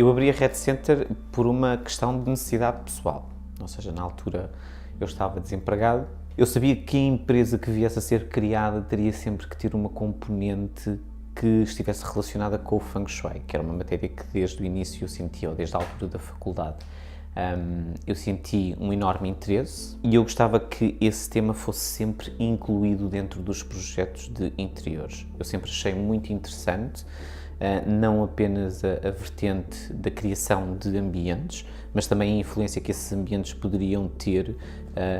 Eu abri a Red Center por uma questão de necessidade pessoal, ou seja, na altura eu estava desempregado. Eu sabia que a empresa que viesse a ser criada teria sempre que ter uma componente que estivesse relacionada com o Feng Shui, que era uma matéria que desde o início eu sentia, ou desde a altura da faculdade, eu senti um enorme interesse e eu gostava que esse tema fosse sempre incluído dentro dos projetos de interiores. Eu sempre achei muito interessante, não apenas a vertente da criação de ambientes, mas também a influência que esses ambientes poderiam ter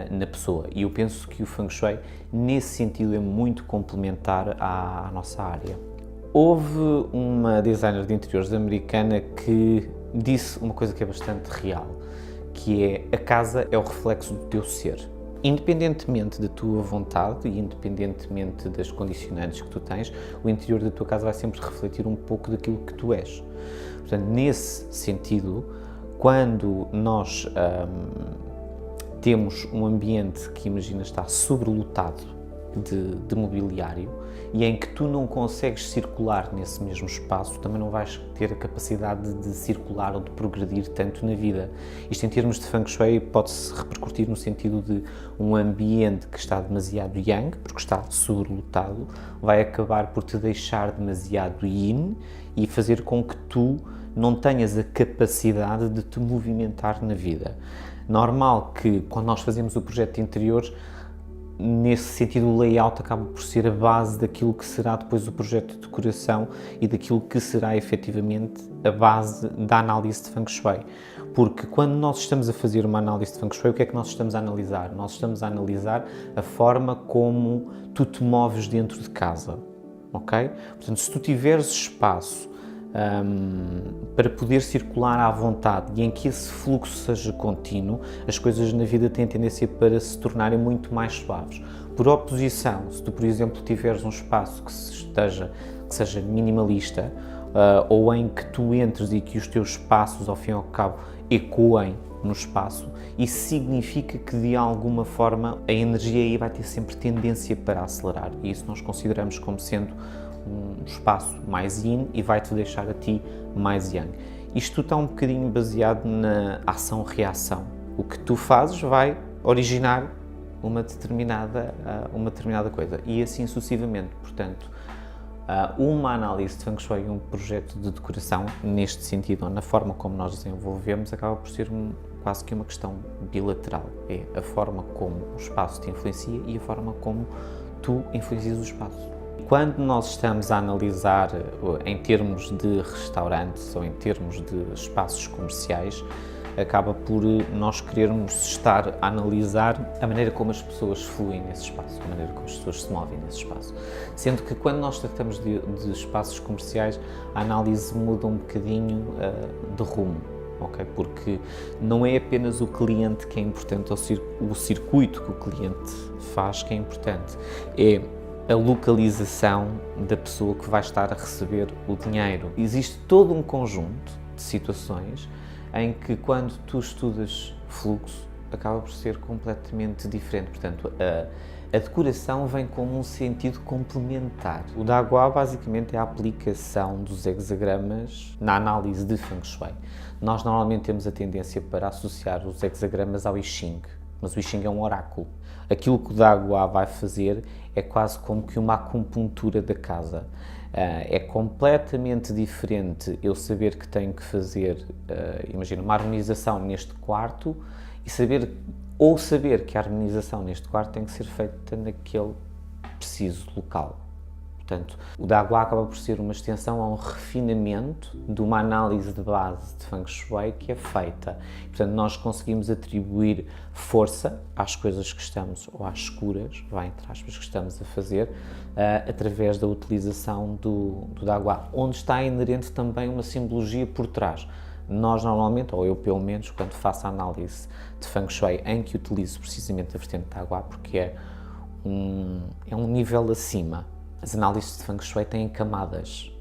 na pessoa. E eu penso que o Feng Shui, nesse sentido, é muito complementar à nossa área. Houve uma designer de interiores americana que disse uma coisa que é bastante real, que é: a casa é o reflexo do teu ser. Independentemente da tua vontade e independentemente das condicionantes que tu tens, o interior da tua casa vai sempre refletir um pouco daquilo que tu és. Portanto, nesse sentido, quando nós temos um ambiente que, imagina, está sobrelotado de mobiliário e em que tu não consegues circular nesse mesmo espaço, também não vais ter a capacidade de circular ou de progredir tanto na vida. Isto, em termos de Feng Shui, pode-se repercutir no sentido de um ambiente que está demasiado yang, porque está sobrelotado, vai acabar por te deixar demasiado yin e fazer com que tu não tenhas a capacidade de te movimentar na vida. Normal que, quando nós fazemos o projeto de interiores, nesse sentido, o layout acaba por ser a base daquilo que será depois o projeto de decoração e daquilo que será efetivamente a base da análise de Feng Shui. Porque quando nós estamos a fazer uma análise de Feng Shui, o que é que nós estamos a analisar? Nós estamos a analisar a forma como tu te moves dentro de casa, ok? Portanto, se tu tiveres espaço para poder circular à vontade e em que esse fluxo seja contínuo, as coisas na vida têm tendência para se tornarem muito mais suaves. Por oposição, se tu, por exemplo, tiveres um espaço que seja minimalista, ou em que tu entres e que os teus passos, ao fim e ao cabo, ecoem no espaço, isso significa que, de alguma forma, a energia aí vai ter sempre tendência para acelerar, e isso nós consideramos como sendo um espaço mais yin e vai-te deixar a ti mais yang. Isto está um bocadinho baseado na ação-reação. O que tu fazes vai originar uma determinada coisa, e assim sucessivamente. Portanto, uma análise de Feng Shui e um projeto de decoração, neste sentido, ou na forma como nós desenvolvemos, acaba por ser quase que uma questão bilateral. É a forma como o espaço te influencia e a forma como tu influencias o espaço. Quando nós estamos a analisar em termos de restaurantes ou em termos de espaços comerciais, acaba por nós querermos estar a analisar a maneira como as pessoas fluem nesse espaço, a maneira como as pessoas se movem nesse espaço. Sendo que quando nós tratamos de espaços comerciais, a análise muda um bocadinho de rumo. Okay? Porque não é apenas o cliente que é importante, o circuito que o cliente faz que é importante, é a localização da pessoa que vai estar a receber o dinheiro. Existe todo um conjunto de situações em que, quando tu estudas fluxo, acaba por ser completamente diferente. Portanto, a decoração vem como um sentido complementar. O Dagua, basicamente, é a aplicação dos hexagramas na análise de Feng Shui. Nós normalmente temos a tendência para associar os hexagramas ao I Ching, mas o I Ching é um oráculo. Aquilo que o Dagua vai fazer é quase como que uma acupuntura da casa. É completamente diferente eu saber que tenho que fazer, imagina, uma harmonização neste quarto e saber que a harmonização neste quarto tem que ser feita naquele preciso local. Portanto, o Dagua acaba por ser uma extensão a um refinamento de uma análise de base de Feng Shui que é feita. Portanto, nós conseguimos atribuir força às coisas que estamos, ou às escuras, entre aspas, que estamos a fazer, através da utilização do Dagua, onde está inerente também uma simbologia por trás. Nós normalmente, ou eu pelo menos, quando faço a análise de Feng Shui, em que utilizo precisamente a vertente de Dagua, porque é um nível acima. As análises de Feng Shui têm camadas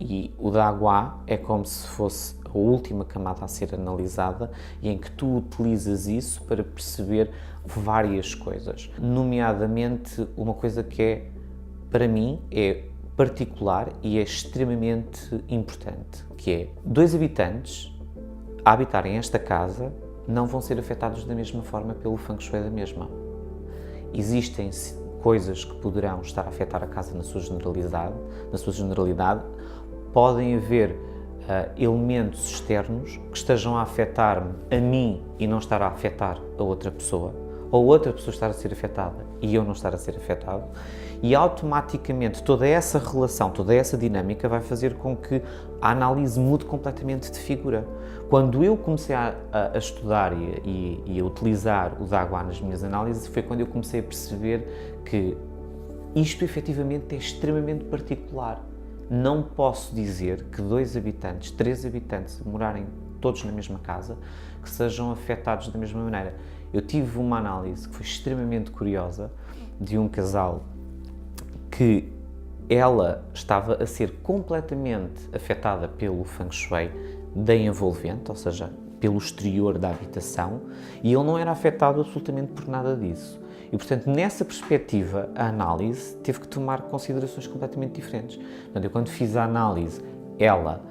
e o Dagua é como se fosse a última camada a ser analisada e em que tu utilizas isso para perceber várias coisas, nomeadamente uma coisa que é, para mim, é particular e é extremamente importante, que é 2 habitantes a habitarem esta casa não vão ser afetados da mesma forma pelo Feng Shui da mesma. Existem coisas que poderão estar a afetar a casa na sua generalidade, podem haver elementos externos que estejam a afetar-me a mim e não estar a afetar a outra pessoa, ou outra pessoa estar a ser afetada e eu não estar a ser afetado, e automaticamente toda essa relação, toda essa dinâmica vai fazer com que a análise mude completamente de figura. Quando eu comecei a estudar e a utilizar o Dagua nas minhas análises, foi quando eu comecei a perceber que isto efetivamente é extremamente particular. Não posso dizer que 2 habitantes, 3 habitantes morarem todos na mesma casa, que sejam afetados da mesma maneira. Eu tive uma análise que foi extremamente curiosa de um casal que ela estava a ser completamente afetada pelo Feng Shui da envolvente, ou seja, pelo exterior da habitação, e ele não era afetado absolutamente por nada disso. E, portanto, nessa perspectiva, a análise teve que tomar considerações completamente diferentes. Portanto, eu quando fiz a análise, ela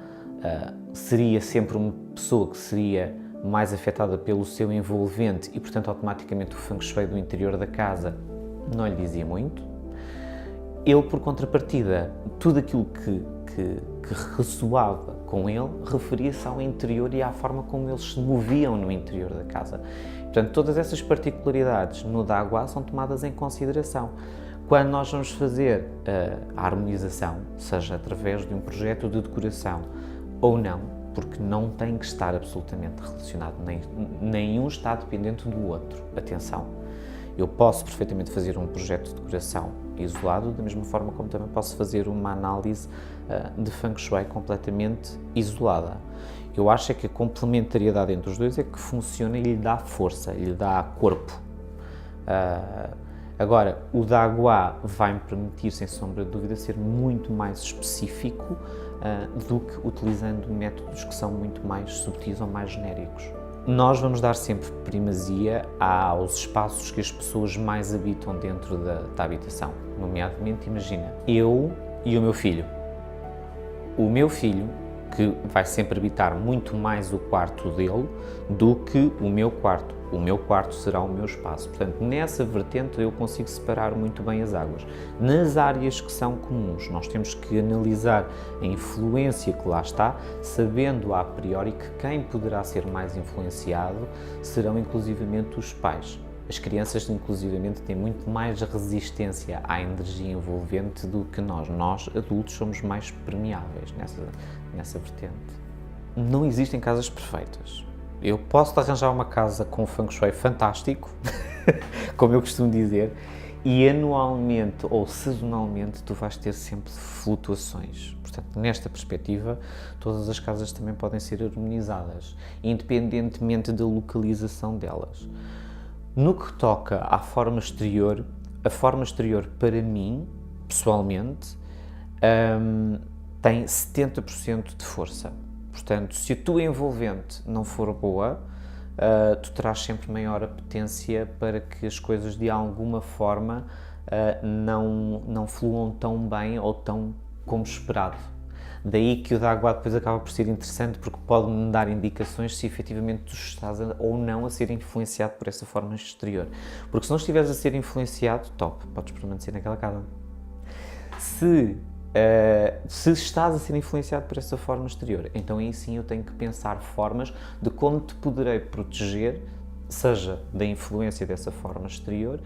seria sempre uma pessoa que seria mais afetada pelo seu envolvente e, portanto, automaticamente o Feng Shui do interior da casa não lhe dizia muito. Ele, por contrapartida, tudo aquilo que ressoava com ele referia-se ao interior e à forma como eles se moviam no interior da casa. Portanto, todas essas particularidades no Dagua são tomadas em consideração. Quando nós vamos fazer a harmonização, seja através de um projeto de decoração ou não, porque não tem que estar absolutamente relacionado, nenhum está dependente do outro. Atenção, eu posso perfeitamente fazer um projeto de decoração isolado, da mesma forma como também posso fazer uma análise de Feng Shui completamente isolada. Eu acho é que a complementariedade entre os dois é que funciona e lhe dá força, lhe dá corpo. Agora, o Dagua vai-me permitir, sem sombra de dúvida, ser muito mais específico do que utilizando métodos que são muito mais subtis ou mais genéricos. Nós vamos dar sempre primazia aos espaços que as pessoas mais habitam dentro da habitação. Nomeadamente, imagina, eu e o meu filho. O meu filho, que vai sempre habitar muito mais o quarto dele do que o meu quarto. O meu quarto será o meu espaço. Portanto, nessa vertente eu consigo separar muito bem as águas. Nas áreas que são comuns, nós temos que analisar a influência que lá está, sabendo a priori que quem poderá ser mais influenciado serão inclusivamente os pais. As crianças, inclusivamente, têm muito mais resistência à energia envolvente do que nós. Nós, adultos, somos mais permeáveis nessa vertente. Não existem casas perfeitas. Eu posso arranjar uma casa com Feng Shui fantástico, como eu costumo dizer, e anualmente ou sazonalmente tu vais ter sempre flutuações. Portanto, nesta perspectiva, todas as casas também podem ser harmonizadas, independentemente da localização delas. No que toca à forma exterior, a forma exterior para mim, pessoalmente, tem 70% de força. Portanto, se a tua envolvente não for boa, tu terás sempre maior apetência para que as coisas de alguma forma não fluam tão bem ou tão como esperado. Daí que o Dagua depois acaba por ser interessante, porque pode-me dar indicações se efetivamente tu estás ou não a ser influenciado por essa forma exterior. Porque se não estiveres a ser influenciado, top, podes permanecer naquela casa. Se estás a ser influenciado por essa forma exterior, então aí sim eu tenho que pensar formas de como te poderei proteger, seja da influência dessa forma exterior,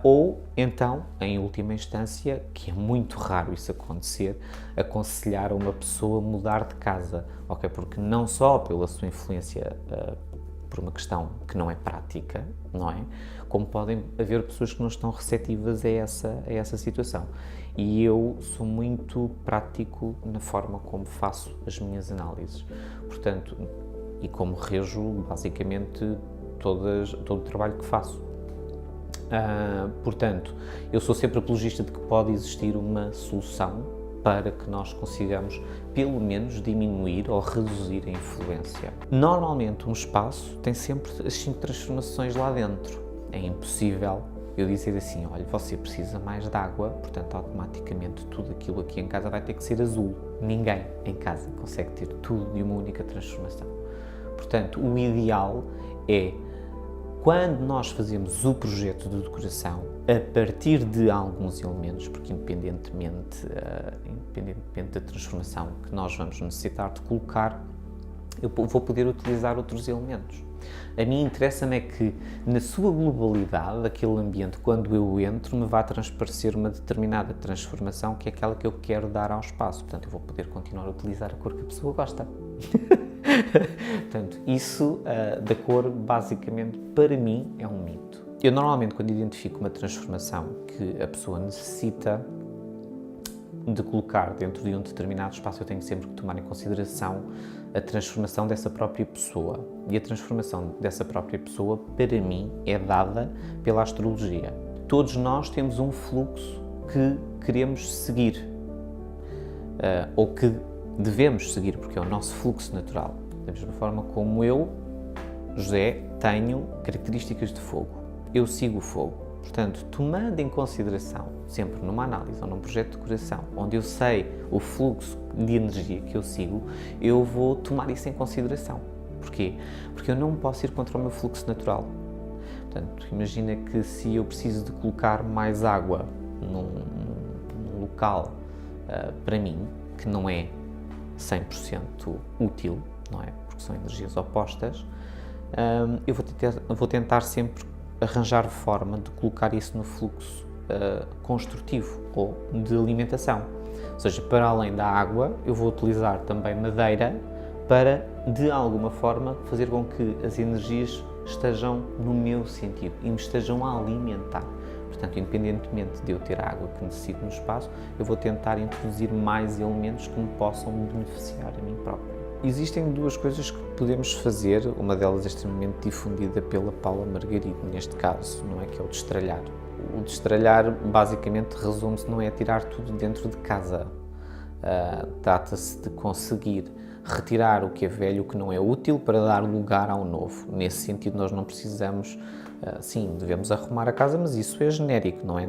ou então, em última instância, que é muito raro isso acontecer, aconselhar a uma pessoa mudar de casa, ok? Porque não só pela sua influência, por uma questão que não é prática, não é? Como podem haver pessoas que não estão receptivas a essa situação. E eu sou muito prático na forma como faço as minhas análises. Portanto, e como rejo, basicamente, todo o trabalho que faço. Portanto, eu sou sempre apologista de que pode existir uma solução para que nós consigamos, pelo menos, diminuir ou reduzir a influência. Normalmente, um espaço tem sempre as 5 transformações lá dentro. É impossível eu dizer assim, olha, você precisa mais de água, portanto, automaticamente tudo aquilo aqui em casa vai ter que ser azul. Ninguém em casa consegue ter tudo de uma única transformação. Portanto, o ideal é, quando nós fazemos o projeto de decoração, a partir de alguns elementos, porque independentemente da transformação que nós vamos necessitar de colocar, eu vou poder utilizar outros elementos. A mim interessa-me é que, na sua globalidade, aquele ambiente, quando eu entro, me vá transparecer uma determinada transformação, que é aquela que eu quero dar ao espaço. Portanto, eu vou poder continuar a utilizar a cor que a pessoa gosta. Portanto, isso da cor, basicamente, para mim, é um mito. Eu, normalmente, quando identifico uma transformação que a pessoa necessita de colocar dentro de um determinado espaço, eu tenho sempre que tomar em consideração a transformação dessa própria pessoa. E a transformação dessa própria pessoa, para mim, é dada pela astrologia. Todos nós temos um fluxo que queremos seguir, ou que devemos seguir, porque é o nosso fluxo natural. Da mesma forma como eu, José, tenho características de fogo. Eu sigo o fogo. Portanto, tomando em consideração, sempre numa análise ou num projeto de decoração, onde eu sei o fluxo de energia que eu sigo, eu vou tomar isso em consideração. Porquê? Porque eu não posso ir contra o meu fluxo natural. Portanto, imagina que se eu preciso de colocar mais água num local, para mim, que não é 100% útil, não é? Porque são energias opostas, eu vou tentar sempre arranjar forma de colocar isso no fluxo construtivo ou de alimentação. Ou seja, para além da água, eu vou utilizar também madeira para, de alguma forma, fazer com que as energias estejam no meu sentido e me estejam a alimentar. Portanto, independentemente de eu ter a água que necessito no espaço, eu vou tentar introduzir mais elementos que me possam beneficiar a mim próprio. Existem duas coisas que podemos fazer, uma delas é extremamente difundida pela Paula Margarido, neste caso, não é? Que é o destralhar. O destralhar, basicamente, resume-se, não é tirar tudo dentro de casa. Trata-se de conseguir retirar o que é velho, o que não é útil, para dar lugar ao novo. Nesse sentido, nós não precisamos, sim, devemos arrumar a casa, mas isso é genérico, não é?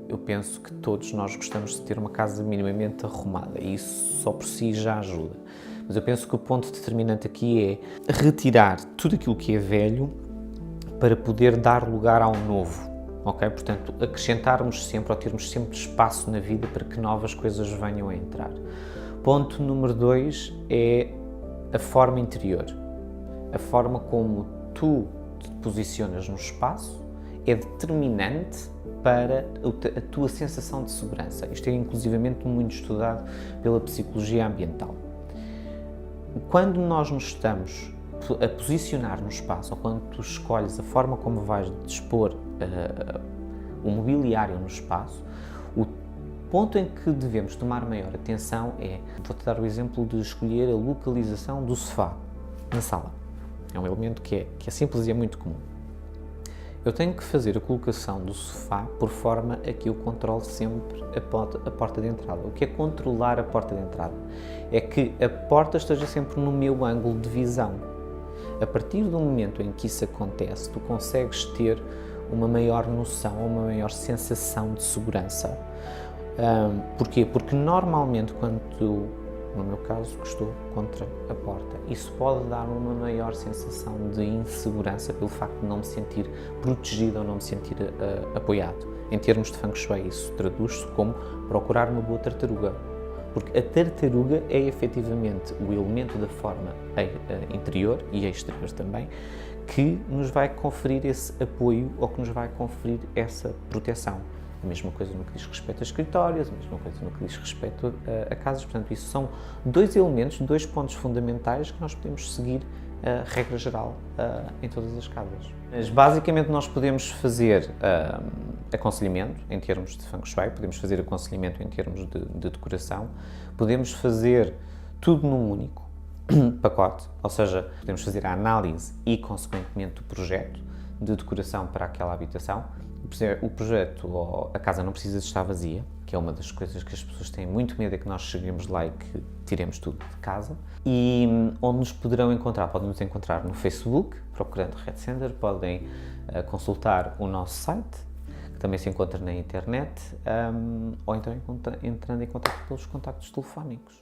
Eu penso que todos nós gostamos de ter uma casa minimamente arrumada e isso só por si já ajuda. Mas eu penso que o ponto determinante aqui é retirar tudo aquilo que é velho para poder dar lugar ao novo, ok? Portanto, acrescentarmos sempre, ou termos sempre espaço na vida para que novas coisas venham a entrar. Ponto número 2 é a forma interior. A forma como tu te posicionas no espaço é determinante para a tua sensação de segurança. Isto é inclusivamente muito estudado pela psicologia ambiental. Quando nós nos estamos a posicionar no espaço, ou quando tu escolhes a forma como vais dispor o mobiliário no espaço, o ponto em que devemos tomar maior atenção é, vou-te dar o exemplo de escolher a localização do sofá na sala. É um elemento que é simples e é muito comum. Eu tenho que fazer a colocação do sofá por forma a que eu controle sempre a porta de entrada. O que é controlar a porta de entrada? É que a porta esteja sempre no meu ângulo de visão. A partir do momento em que isso acontece, tu consegues ter uma maior noção, uma maior sensação de segurança. Porquê? Porque normalmente quando tu, no meu caso, que estou contra a porta, isso pode dar uma maior sensação de insegurança pelo facto de não me sentir protegido ou não me sentir apoiado. Em termos de Feng Shui, isso traduz-se como procurar uma boa tartaruga. Porque a tartaruga é efetivamente o elemento da forma interior e exterior também que nos vai conferir esse apoio ou que nos vai conferir essa proteção. A mesma coisa no que diz respeito a escritórios, a mesma coisa no que diz respeito a casas. Portanto, isso são dois elementos, dois pontos fundamentais que nós podemos seguir, regra geral, em todas as casas. Mas, basicamente, nós podemos fazer aconselhamento em termos de Feng Shui, podemos fazer aconselhamento em termos de decoração, podemos fazer tudo num único pacote, ou seja, podemos fazer a análise e, consequentemente, o projeto de decoração para aquela habitação. O projeto, ou a casa não precisa de estar vazia, que é uma das coisas que as pessoas têm muito medo, é que nós cheguemos lá e que tiremos tudo de casa. E onde nos poderão encontrar? Podem nos encontrar no Facebook, procurando Red Center, podem consultar o nosso site, também se encontra na internet, ou então entrando em contato pelos contactos telefónicos.